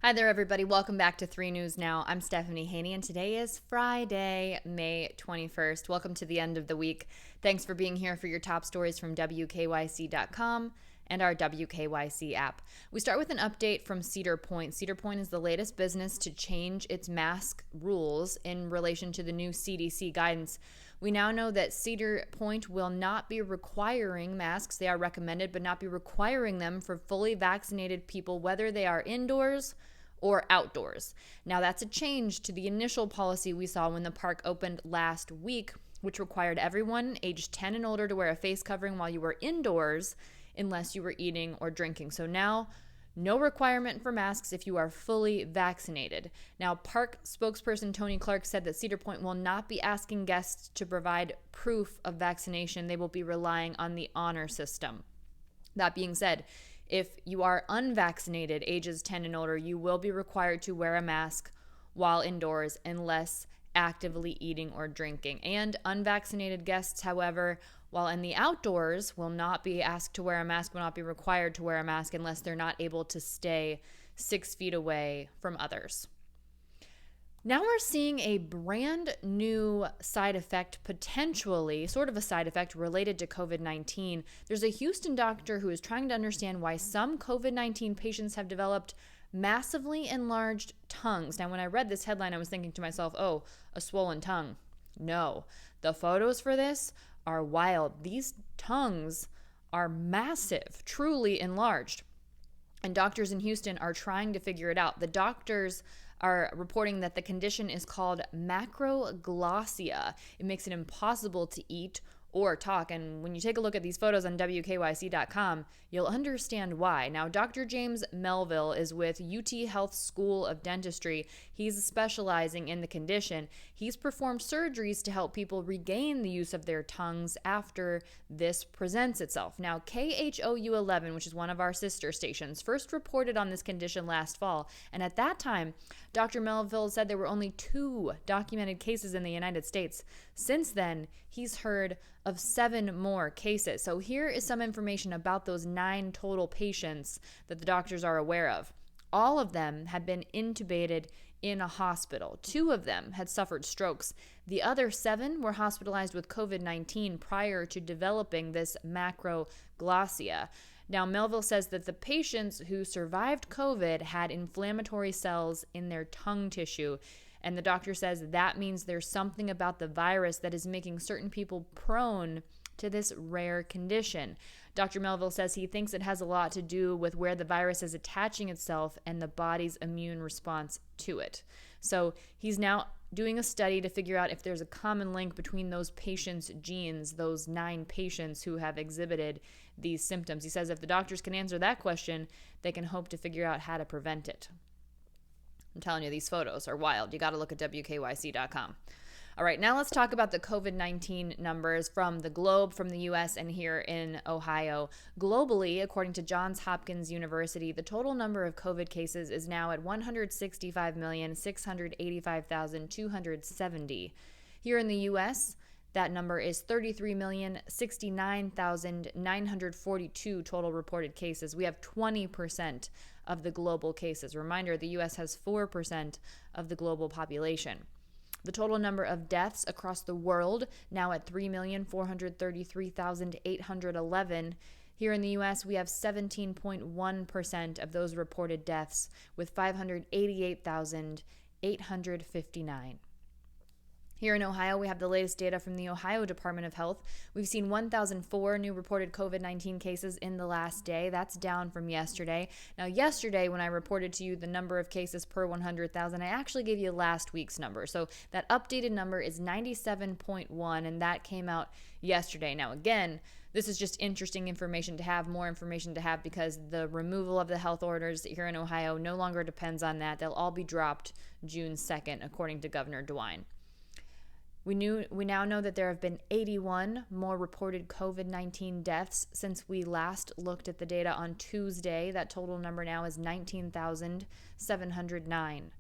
Hi there, everybody. Welcome back to 3 News Now. I'm Stephanie Haney, and today is Friday, May 21st. Welcome to the end of the week. Thanks for being here for your top stories from WKYC.com and our WKYC app. We start with an update from Cedar Point. Cedar Point is the latest business to change its mask rules in relation to the new CDC guidance. We now know that Cedar Point will not be requiring masks. They are recommended, but not be requiring them for fully vaccinated people, whether they are indoors or outdoors. Now, that's a change to the initial policy we saw when the park opened last week, which required everyone aged 10 and older to wear a face covering while you were indoors unless you were eating or drinking. So now, no requirement for masks if you are fully vaccinated. Now, park spokesperson Tony Clark said that Cedar Point will not be asking guests to provide proof of vaccination. They will be relying on the honor system. That being said, if you are unvaccinated, ages 10 and older, you will be required to wear a mask while indoors unless actively eating or drinking. And unvaccinated guests, however, while in the outdoors, will not be asked to wear a mask, will not be required to wear a mask unless they're not able to stay 6 feet away from others. Now we're seeing a brand new side effect, potentially, sort of a side effect related to COVID-19. There's a Houston doctor who is trying to understand why some COVID-19 patients have developed massively enlarged tongues. Now, when I read this headline, I was thinking to myself, oh, a swollen tongue. No, the photos for this are wild. These tongues are massive, truly enlarged. And doctors in Houston are trying to figure it out. The doctors are reporting that the condition is called Macroglossia. It makes it impossible to eat or talk. And when you take a look at these photos on WKYC.com, you'll understand why. Now, Dr. James Melville is with UT Health School of Dentistry. He's specializing in the condition. He's performed surgeries to help people regain the use of their tongues after this presents itself. Now, KHOU 11, which is one of our sister stations, first reported on this condition last fall. And at that time, Dr. Melville said there were only 2 documented cases in the United States. Since then, he's heard of 7 more cases. So here is some information about those 9 total patients that the doctors are aware of. All of them had been intubated in a hospital. 2 of them had suffered strokes. The other 7 were hospitalized with COVID-19 prior to developing this macroglossia. Now, Melville says that the patients who survived COVID had inflammatory cells in their tongue tissue. And the doctor says that means there's something about the virus that is making certain people prone to this rare condition. Dr. Melville says he thinks it has a lot to do with where the virus is attaching itself and the body's immune response to it. So he's now doing a study to figure out if there's a common link between those patients' genes, those 9 patients who have exhibited these symptoms. He says if the doctors can answer that question, they can hope to figure out how to prevent it. I'm telling you, these photos are wild. You got to look at WKYC.com. All right, now let's talk about the COVID-19 numbers from the globe, from the U.S., and here in Ohio. Globally, according to Johns Hopkins University, the total number of COVID cases is now at 165,685,270. Here in the U.S., that number is 33,069,942 total reported cases. We have 20% of the global cases. Reminder, the U.S. has 4% of the global population. The total number of deaths across the world now at 3,433,811. Here in the U.S., we have 17.1% of those reported deaths with 588,859. Here in Ohio, we have the latest data from the Ohio Department of Health. We've seen 1,004 new reported COVID-19 cases in the last day. That's down from yesterday. Now, yesterday, when I reported to you the number of cases per 100,000, I actually gave you last week's number. So that updated number is 97.1, and that came out yesterday. Now, again, this is just interesting information to have, more information to have, because the removal of the health orders here in Ohio no longer depends on that. They'll all be dropped June 2nd, according to Governor DeWine. We now know that there have been 81 more reported COVID-19 deaths since we last looked at the data on Tuesday. That total number now is 19,709.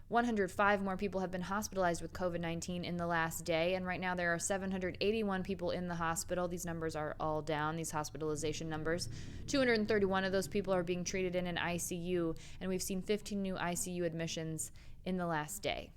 105 more people have been hospitalized with COVID-19 in the last day, and right now there are 781 people in the hospital. These numbers are all down, these hospitalization numbers. 231 of those people are being treated in an ICU, and we've seen 15 new ICU admissions in the last day.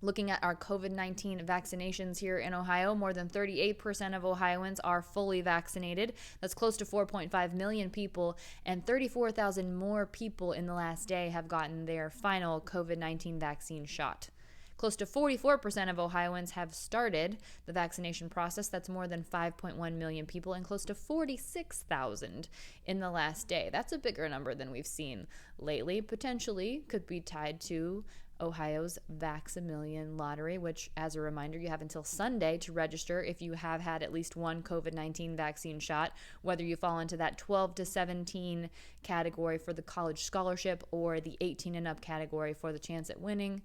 Looking at our COVID-19 vaccinations here in Ohio, more than 38% of Ohioans are fully vaccinated. That's close to 4.5 million people, and 34,000 more people in the last day have gotten their final COVID-19 vaccine shot. Close to 44% of Ohioans have started the vaccination process. That's more than 5.1 million people, and close to 46,000 in the last day. That's a bigger number than we've seen lately. Potentially could be tied to Ohio's Vax-A-Million lottery, which, as a reminder, you have until Sunday to register if you have had at least one COVID-19 vaccine shot, whether you fall into that 12 to 17 category for the college scholarship or the 18 and up category for the chance at winning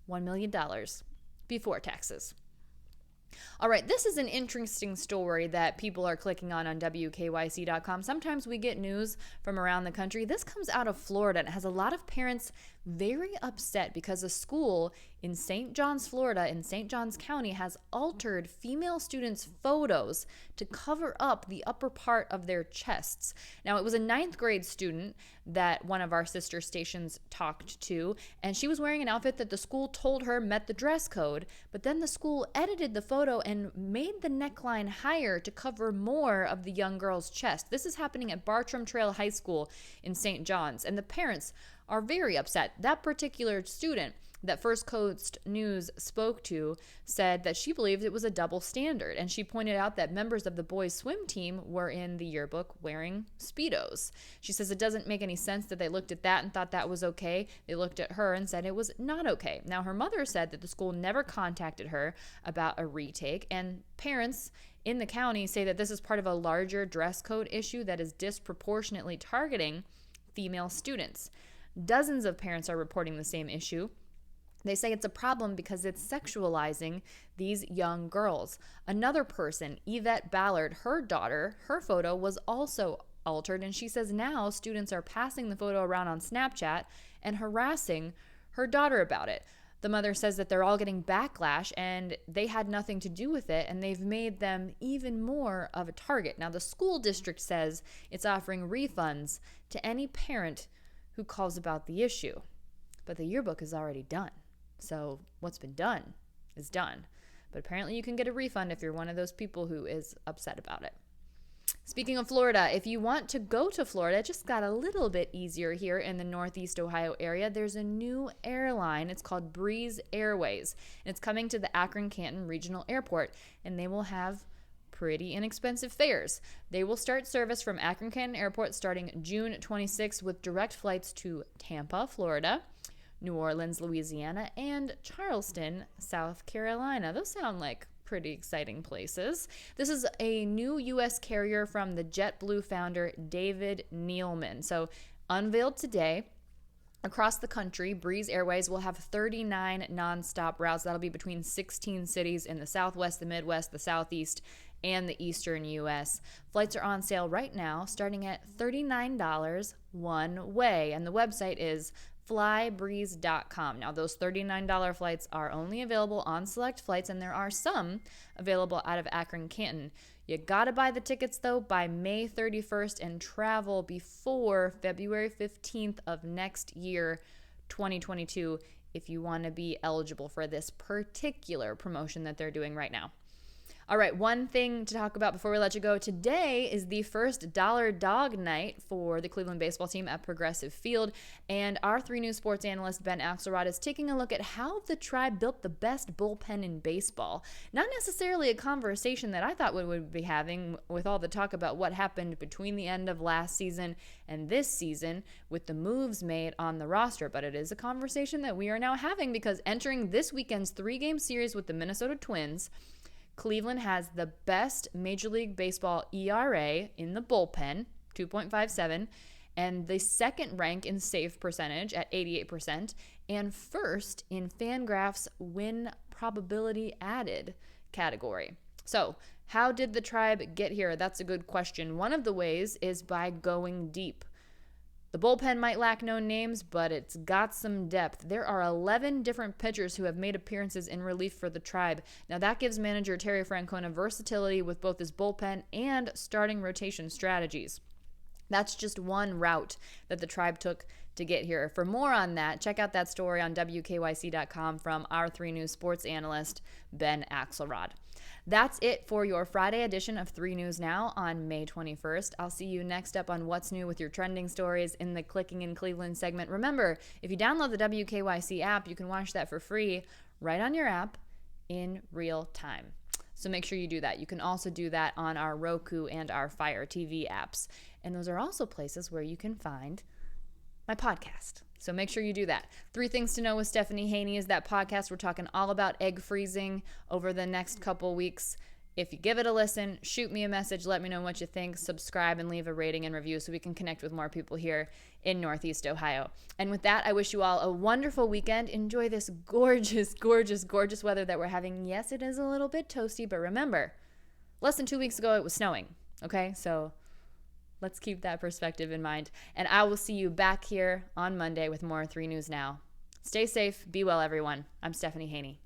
$1 million before taxes. All right, this is an interesting story that people are clicking on WKYC.com. Sometimes we get news from around the country. This comes out of Florida and it has a lot of parents very upset because a school in St. Johns, Florida, in St. Johns County, has altered female students' photos to cover up the upper part of their chests. Now, it was a 9th grade student that one of our sister stations talked to, and she was wearing an outfit that the school told her met the dress code, but then the school edited the photo and made the neckline higher to cover more of the young girl's chest. This is happening at Bartram Trail High School in St. John's, and the parents are very upset. That particular student that First Coast News spoke to said that she believed it was a double standard, and she pointed out that members of the boys' swim team were in the yearbook wearing Speedos. She says it doesn't make any sense that they looked at that and thought that was okay. They looked at her and said it was not okay. Now, her mother said that the school never contacted her about a retake, and parents in the county say that this is part of a larger dress code issue that is disproportionately targeting female students. Dozens of parents are reporting the same issue. They say it's a problem because it's sexualizing these young girls. Another person, Yvette Ballard, her daughter, her photo was also altered, and she says now students are passing the photo around on Snapchat and harassing her daughter about it. The mother says that they're all getting backlash and they had nothing to do with it, and they've made them even more of a target. Now, the school district says it's offering refunds to any parent who calls about the issue. But the yearbook is already done. So what's been done is done. But apparently you can get a refund if you're one of those people who is upset about it. Speaking of Florida, if you want to go to Florida, it just got a little bit easier here in the Northeast Ohio area. There's a new airline. It's called Breeze Airways. And it's coming to the Akron-Canton Regional Airport, and they will have pretty inexpensive fares. They will start service from Akron-Canton Airport starting June 26th with direct flights to Tampa, Florida, New Orleans, Louisiana, and Charleston, South Carolina. Those sound like pretty exciting places. This is a new U.S. carrier from the JetBlue founder, David Neeleman. So unveiled today. Across the country, Breeze Airways will have 39 nonstop routes. That'll be between 16 cities in the Southwest, the Midwest, the Southeast, and the Eastern U.S. Flights are on sale right now, starting at $39 one way, and the website is flybreeze.com. Now, those $39 flights are only available on select flights, and there are some available out of Akron-Canton. You gotta buy the tickets, though, by May 31st and travel before February 15th of next year, 2022, if you want to be eligible for this particular promotion that they're doing right now. All right, one thing to talk about before we let you go. Today is the first Dollar Dog Night for the Cleveland baseball team at Progressive Field, and our 3 News sports analyst Ben Axelrod is taking a look at how the Tribe built the best bullpen in baseball. Not necessarily a conversation that I thought we would be having with all the talk about what happened between the end of last season and this season with the moves made on the roster, but it is a conversation that we are now having because entering this weekend's 3-game series with the Minnesota Twins, Cleveland has the best Major League Baseball ERA in the bullpen, 2.57, and the second rank in save percentage at 88%, and first in Fangraph's win probability added category. So, how did the Tribe get here? That's a good question. One of the ways is by going deep. The bullpen might lack known names, but it's got some depth. There are 11 different pitchers who have made appearances in relief for the Tribe. Now, that gives manager Terry Francona versatility with both his bullpen and starting rotation strategies. That's just one route that the Tribe took to get here. For more on that, check out that story on WKYC.com from our 3 News sports analyst, Ben Axelrod. That's it for your Friday edition of 3 News Now on May 21st. I'll see you next up on What's New with your trending stories in the Clicking in Cleveland segment. Remember, if you download the WKYC app, you can watch that for free right on your app in real time. So make sure you do that. You can also do that on our Roku and our Fire TV apps. And those are also places where you can find my podcast. So make sure you do that. 3 Things to Know with Stephanie Haney is that podcast. We're talking all about egg freezing over the next couple weeks. If you give it a listen, shoot me a message. Let me know what you think. Subscribe and leave a rating and review so we can connect with more people here in Northeast Ohio. And with that, I wish you all a wonderful weekend. Enjoy this gorgeous, gorgeous, gorgeous weather that we're having. Yes, it is a little bit toasty, but remember, less than 2 weeks ago it was snowing. Okay, so let's keep that perspective in mind. And I will see you back here on Monday with more 3 News Now. Stay safe. Be well, everyone. I'm Stephanie Haney.